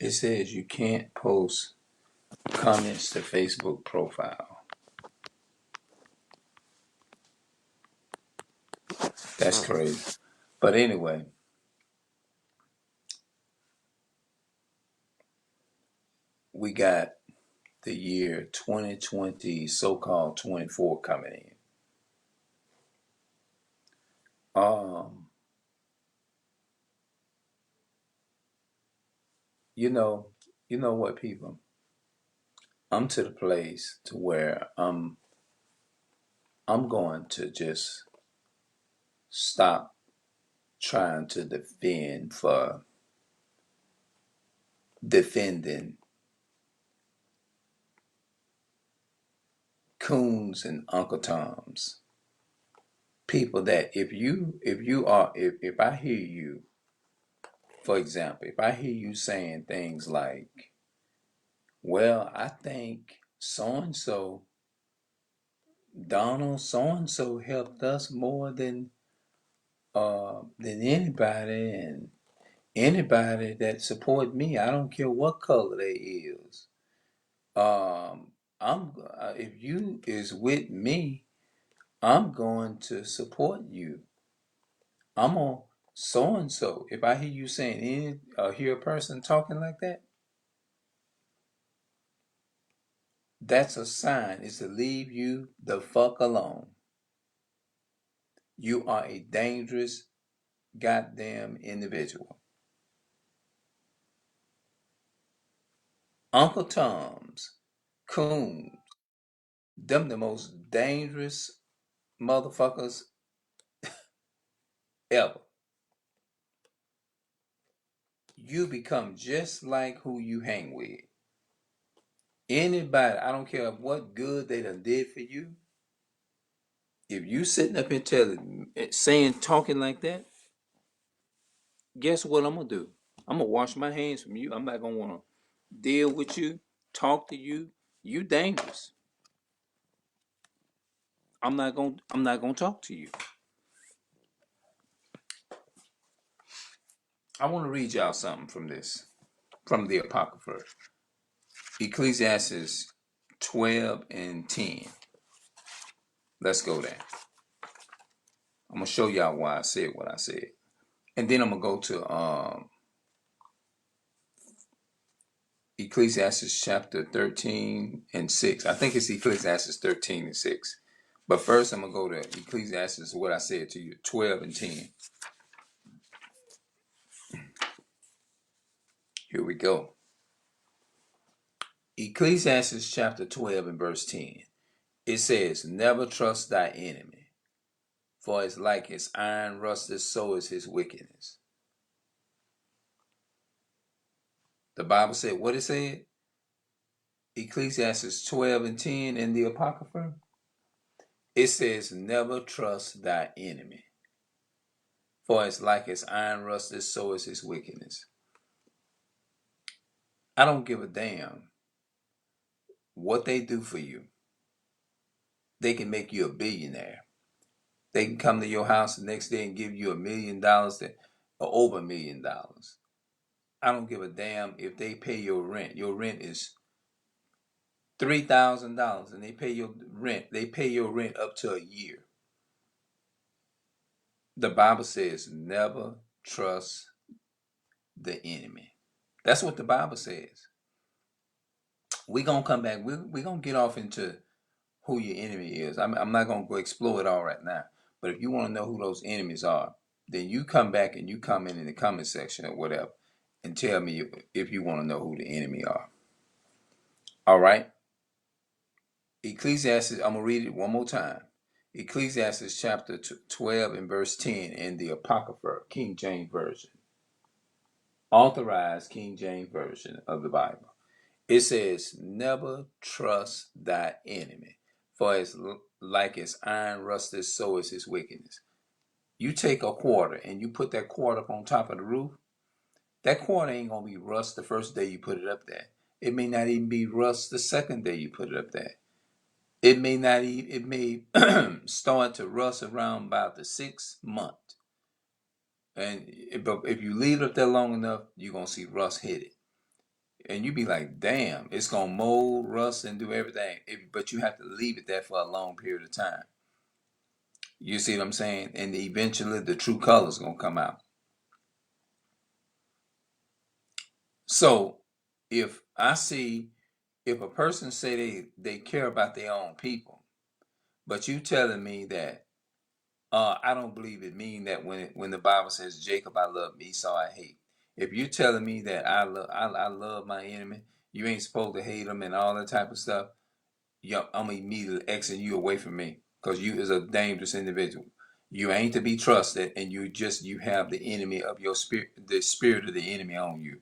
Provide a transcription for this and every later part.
It says you can't post comments to Facebook profile. That's crazy. But anyway, we got the year 2020, so-called 24 coming in. You know, you know what, people? I'm to the place to where I'm going to just stop trying to defending coons and Uncle Toms. People that if I hear you, for example, if I hear you saying things like, well, I think so and so, Donald so and so helped us more than anybody, and anybody that support me, I don't care what color they is. I'm if you is with me, I'm going to support you. I'm on so and so. If I hear you saying hear a person talking like that, that's a sign. It's to leave you the fuck alone. You are a dangerous goddamn individual. Uncle Tom's, coons, them the most dangerous motherfuckers ever. You become just like who you hang with. Anybody, I don't care what good they done did for you. If you sitting up here talking like that, guess what I'm gonna do? I'm gonna wash my hands from you. I'm not gonna wanna deal with you, talk to you. You dangerous. I'm not gonna talk to you. I want to read y'all something from this, from the Apocrypha. Ecclesiastes 12 and 10. Let's go there. I'm gonna show y'all why I said what I said. And then I'm gonna go to Ecclesiastes chapter 13 and 6. I think it's Ecclesiastes 13 and 6. But first I'm gonna go to Ecclesiastes, what I said to you, 12 and 10. Here we go. Ecclesiastes chapter 12 and verse 10. It says, never trust thy enemy, for it's like his iron rusted, so is his wickedness. The Bible said what it said? Ecclesiastes 12 and 10 in the Apocrypha. It says, never trust thy enemy, for it's like his iron rusted, so is his wickedness. I don't give a damn what they do for you. They can make you a billionaire. They can come to your house the next day and give you $1 million or over $1 million. I don't give a damn if they pay your rent. Your rent is $3,000 and they pay your rent. They pay your rent up to a year. The Bible says never trust the enemy. That's what the Bible says. We're going to come back. We're going to get off into who your enemy is. I'm not going to go explore it all right now. But if you want to know who those enemies are, then you come back and you comment in the comment section or whatever and tell me if you want to know who the enemy are. All right? Ecclesiastes, I'm going to read it one more time. Ecclesiastes chapter 12 and verse 10 in the Apocrypha, King James Version. Authorized King James Version of the Bible. It says, never trust thy enemy, for it's like his iron rusted, so is his wickedness. You take a quarter and you put that quarter up on top of the roof, that quarter ain't going to be rust the first day you put it up there. It may not even be rust the second day you put it up there. It may not even, it may start to rust around about the 6th month. And if you leave it up there long enough, you're going to see rust hit it. And you be like, damn, it's gonna mold, rust, and do everything. But you have to leave it there for a long period of time. You see what I'm saying? And eventually the true color's gonna come out. So if a person say they care about their own people, but you telling me that I don't believe it mean that when the Bible says Jacob I love, Esau I hate. If you're telling me that I love my enemy, you ain't supposed to hate them and all that type of stuff. I'm immediately exiting you away from me because you is a dangerous individual. You ain't to be trusted, and you have the enemy of your spirit, the spirit of the enemy on you.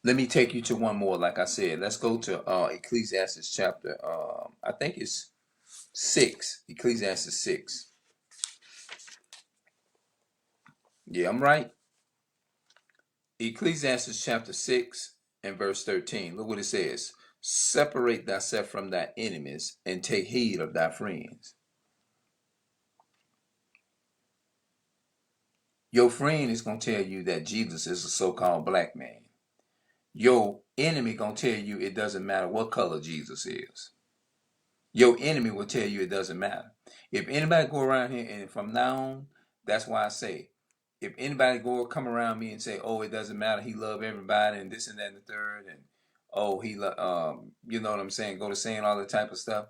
Let me take you to one more. Like I said, let's go to Ecclesiastes chapter. I think it's 6. Ecclesiastes 6. Yeah, I'm right. Ecclesiastes chapter 6 and verse 13. Look what it says. Separate thyself from thy enemies and take heed of thy friends. Your friend is going to tell you that Jesus is a so-called black man. Your enemy going to tell you it doesn't matter what color Jesus is. Your enemy will tell you it doesn't matter. If anybody go around here, and from now on, that's why I say, if anybody come around me and say, oh, it doesn't matter, he love everybody and this and that and the third, and oh, you know what I'm saying, go to saying all that type of stuff,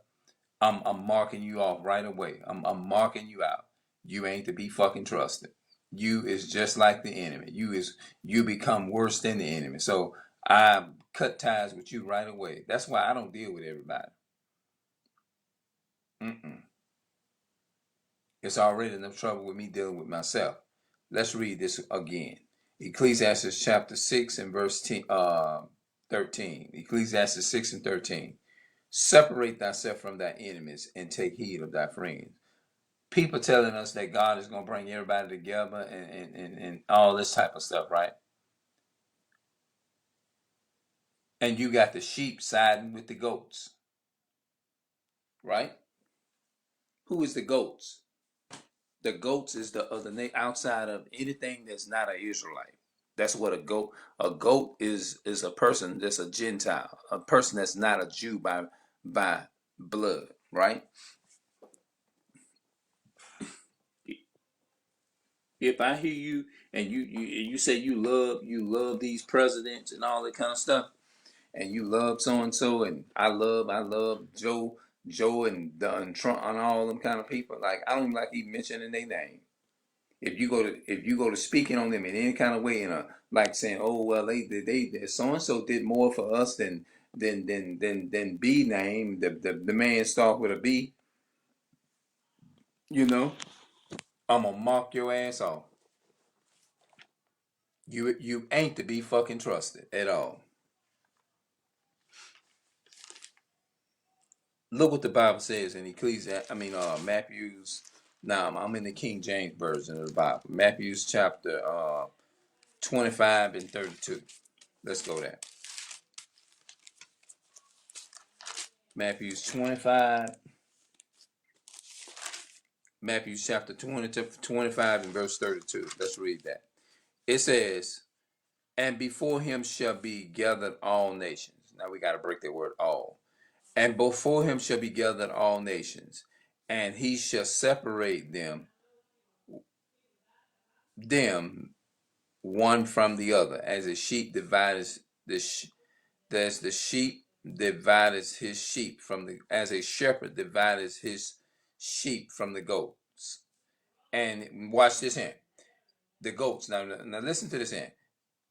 I'm marking you off right away. I'm marking you out. You ain't to be fucking trusted. You is just like the enemy. You become worse than the enemy. So I cut ties with you right away. That's why I don't deal with everybody. Mm-mm. It's already enough trouble with me dealing with myself. Let's read this again. Ecclesiastes chapter 6 and verse 13. Ecclesiastes 6 and 13. Separate thyself from thy enemies and take heed of thy friends. People telling us that God is going to bring everybody together and all this type of stuff, right? And you got the sheep siding with the goats, right? Who is the goats? The goats is the outside of anything that's not an Israelite. That's what a goat. A goat is a person that's a Gentile, a person that's not a Jew by blood, right? If I hear you and you say you love these presidents and all that kind of stuff, and you love so and so, and I love Joe and Trump and all them kind of people. Like I don't even like even mentioning their name. If you go to speaking on them in any kind of way, in a like saying, oh well, they so and so did more for us than B name, the man start with a B, you know, I'm gonna mark your ass off. You ain't to be fucking trusted at all. Look what the Bible says in Matthew's. Now I'm in the King James version of the Bible. Matthew's chapter 25 and 32. Let's go there. Matthew's 25. Matthew's chapter 20 to 25 and verse 32. Let's read that. It says, and before him shall be gathered all nations. Now we got to break that word all. And before him shall be gathered all nations, and he shall separate them one from the other, as a sheep divides the sheep divides his sheep from the as a shepherd divides his sheep from the goats. And watch this here. The goats. Now listen to this here.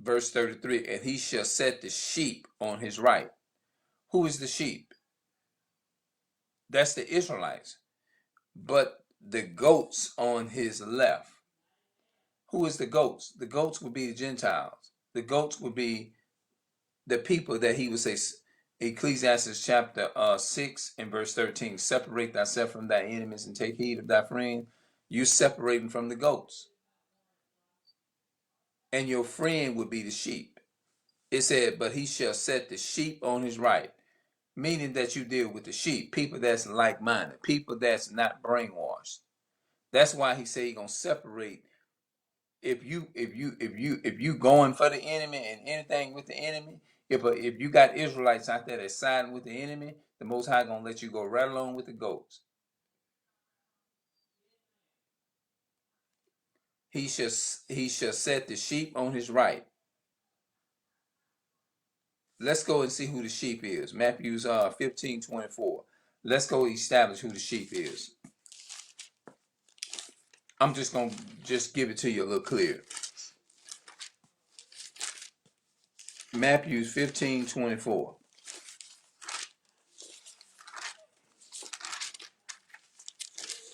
Verse 33, and he shall set the sheep on his right. Who is the sheep? That's the Israelites. But the goats on his left. Who is the goats? The goats would be the Gentiles. The goats would be the people that he would say, Ecclesiastes chapter 6 and verse 13, separate thyself from thy enemies and take heed of thy friend. You're separating from the goats. And your friend would be the sheep. It said, but he shall set the sheep on his right. Meaning that you deal with the sheep, people that's like-minded, people that's not brainwashed. That's why he said he's going to separate if you going for the enemy and anything with the enemy, if you got Israelites out there that's siding with the enemy, the Most High gonna let you go right along with the goats. He shall set the sheep on his right. Let's go and see who the sheep is. Matthew's 15:24. Let's go establish who the sheep is. I'm just gonna give it to you a little clear. Matthew's 15:24.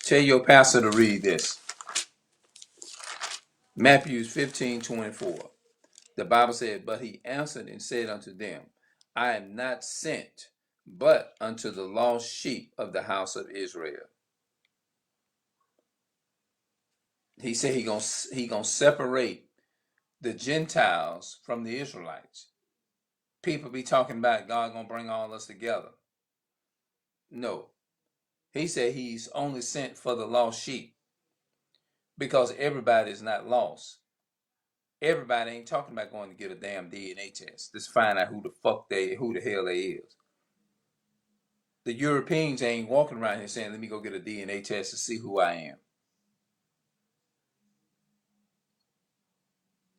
Tell your pastor to read this. Matthew's 15:24. The Bible said, but he answered and said unto them, I am not sent, but unto the lost sheep of the house of Israel. He said he gonna separate the Gentiles from the Israelites. People be talking about God gonna bring all us together. No. He said he's only sent for the lost sheep, because everybody is not lost. Everybody ain't talking about going to get a damn DNA test. Let's find out who the hell they is. The Europeans ain't walking around here saying, let me go get a DNA test to see who I am.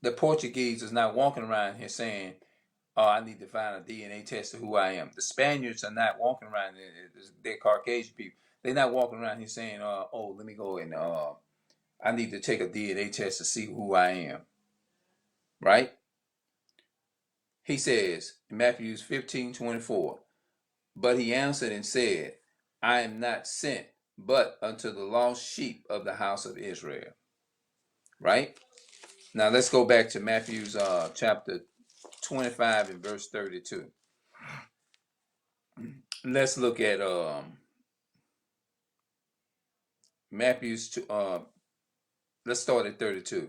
The Portuguese is not walking around here saying, oh, I need to find a DNA test of who I am. The Spaniards are not walking around, they're Caucasian people. They're not walking around here saying, oh, let me go and I need to take a DNA test to see who I am. Right? He says in Matthew 15:24, but he answered and said, I am not sent, but unto the lost sheep of the house of Israel. Right? Now let's go back to Matthew's chapter 25 and verse 32. Let's look at Matthew's let's start at 32.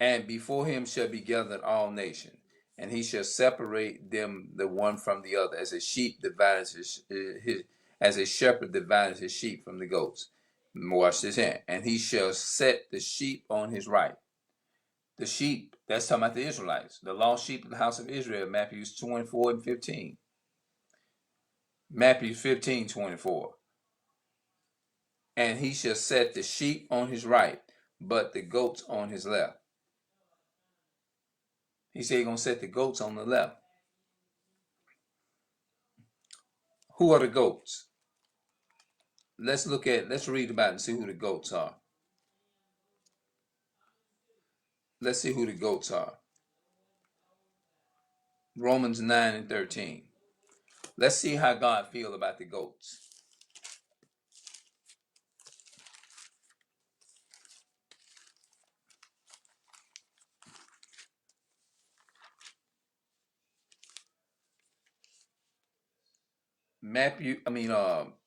And before him shall be gathered all nations, and he shall separate them the one from the other, as a sheep divides as a shepherd divides his sheep from the goats. Watch this hand. And he shall set the sheep on his right. The sheep, that's talking about the Israelites, the lost sheep of the house of Israel, Matthew 24 and 15. Matthew 15:24. And he shall set the sheep on his right, but the goats on his left. He said he's going to set the goats on the left. Who are the goats? Let's read about it and see who the goats are. Let's see who the goats are. Romans 9 and 13. Let's see how God feels about the goats.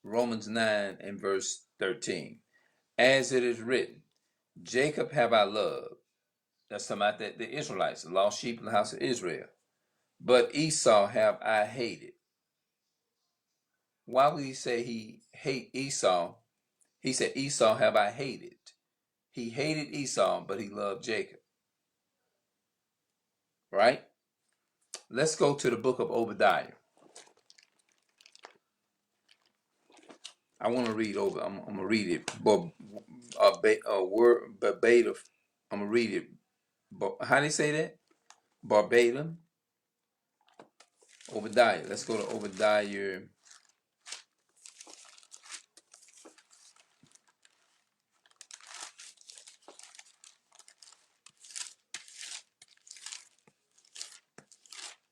Romans 9 and verse 13. As it is written, Jacob have I loved. That's talking about the Israelites, the lost sheep of the house of Israel. But Esau have I hated. Why would he say he hate Esau? He said, Esau have I hated. He hated Esau, but he loved Jacob. Right? Let's go to the book of Obadiah. I want to read over. I'm going to read it. Word verbatim. I'm going to read it. How do they say that? Verbatim. Obadiah. Let's go to Obadiah.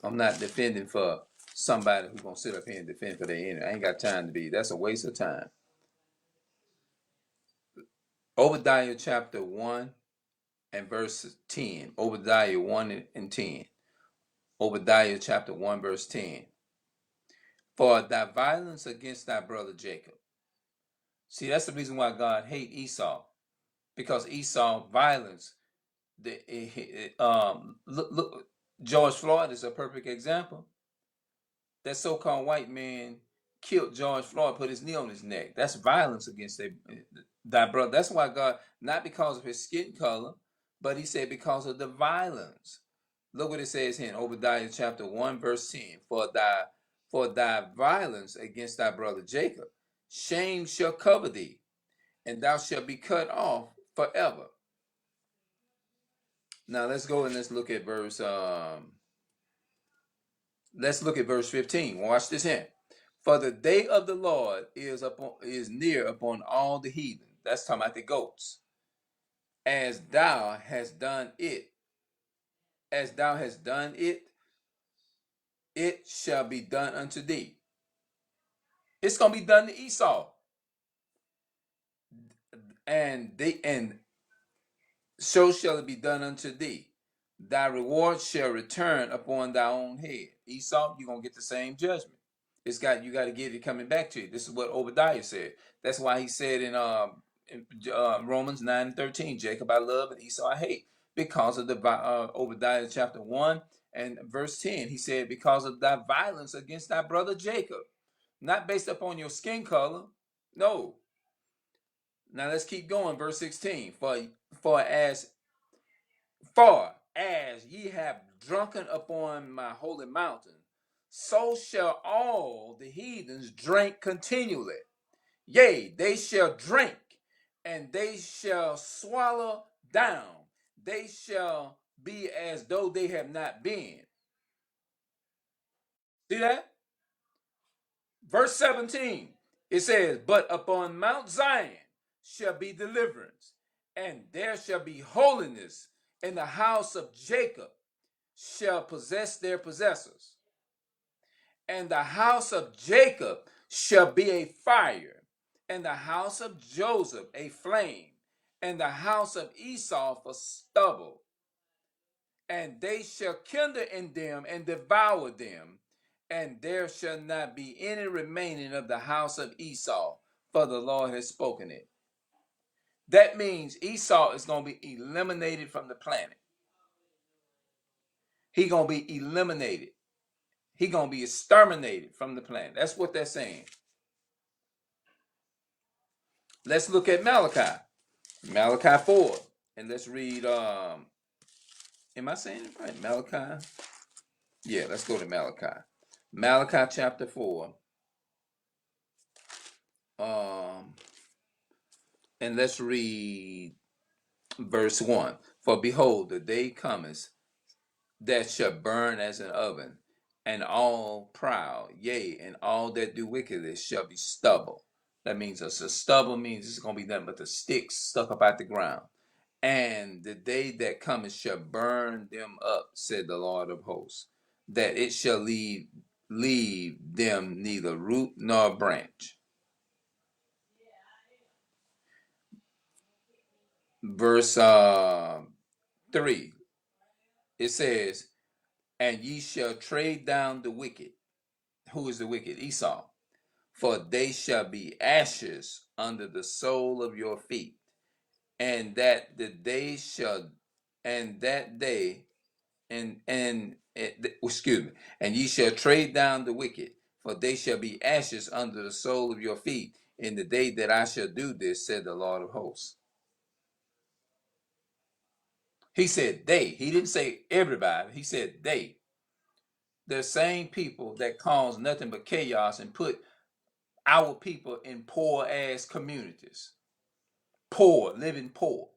I'm not defending for somebody who's going to sit up here and defend for their enemy. I ain't got time to be. That's a waste of time. Obadiah chapter 1 and verse 10. Obadiah 1 and 10. Obadiah chapter 1 verse 10. For thy violence against thy brother Jacob. See, that's the reason why God hate Esau. Because Esau violence. Look, George Floyd is a perfect example. That so-called white man killed George Floyd, put his knee on his neck. That's violence against thy brother. That's why God, not because of his skin color, But he said, because of the violence. Look what it says here in Obadiah chapter 1, verse 10. For thy violence against thy brother Jacob, shame shall cover thee, and thou shalt be cut off forever. Now let's go and let's look at verse 15. Watch this here. For the day of the Lord is near upon all the heathen. That's talking about the goats. As thou hast done it, it shall be done unto thee. It's gonna be done to Esau. And so shall it be done unto thee. Thy reward shall return upon thy own head. Esau, you're gonna get the same judgment. You got to get it coming back to you. This is what Obadiah said. That's why he said in Romans 9:13, Jacob I love and Esau I hate, because of the Obadiah chapter 1 and verse 10. He said, because of thy violence against thy brother Jacob, not based upon your skin color. No. Now let's keep going. Verse 16. For as ye have drunken upon my holy mountain, so shall all the heathens drink continually. Yea, they shall drink, and they shall swallow down. They shall be as though they have not been. See that? Verse 17, it says, but upon Mount Zion shall be deliverance, and there shall be holiness, and the house of Jacob shall possess their possessors. And the house of Jacob shall be a fire, and the house of Joseph a flame, and the house of Esau for stubble. And they shall kindle in them and devour them, and there shall not be any remaining of the house of Esau, for the Lord has spoken it. That means Esau is going to be eliminated from the planet. He's going to be eliminated. He's going to be exterminated from the planet. That's what they're saying. Let's look at Malachi 4, and let's read. Am I saying it right? Malachi. Yeah, let's go to Malachi chapter 4. And let's read verse 1. For behold, the day cometh that shall burn as an oven, and all proud, yea, and all that do wickedness shall be stubble. That means stubble means it's going to be nothing but the sticks stuck up out the ground. And the day that cometh shall burn them up, said the Lord of hosts, that it shall leave them neither root nor branch. Verse 3, it says, and ye shall trade down the wicked. Who is the wicked? Esau. For they shall be ashes under the sole of your feet, and that the day shall, and that day, and excuse me, and ye shall trade down the wicked, for they shall be ashes under the sole of your feet in the day that I shall do this, said the Lord of hosts. He said they. He didn't say everybody. He said they. The same people that cause nothing but chaos and put our people in poor ass communities, living poor,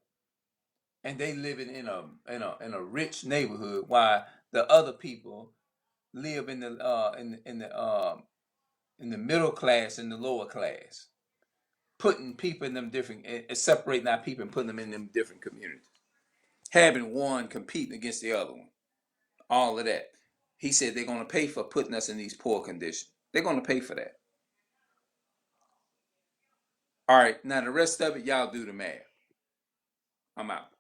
and they living in a rich neighborhood, while the other people live in the middle class and the lower class, putting people in them different, separating our people and putting them in them different communities, having one competing against the other one, all of that. He said they're going to pay for putting us in these poor conditions. They're going to pay for that. All right, now the rest of it, y'all do the math. I'm out.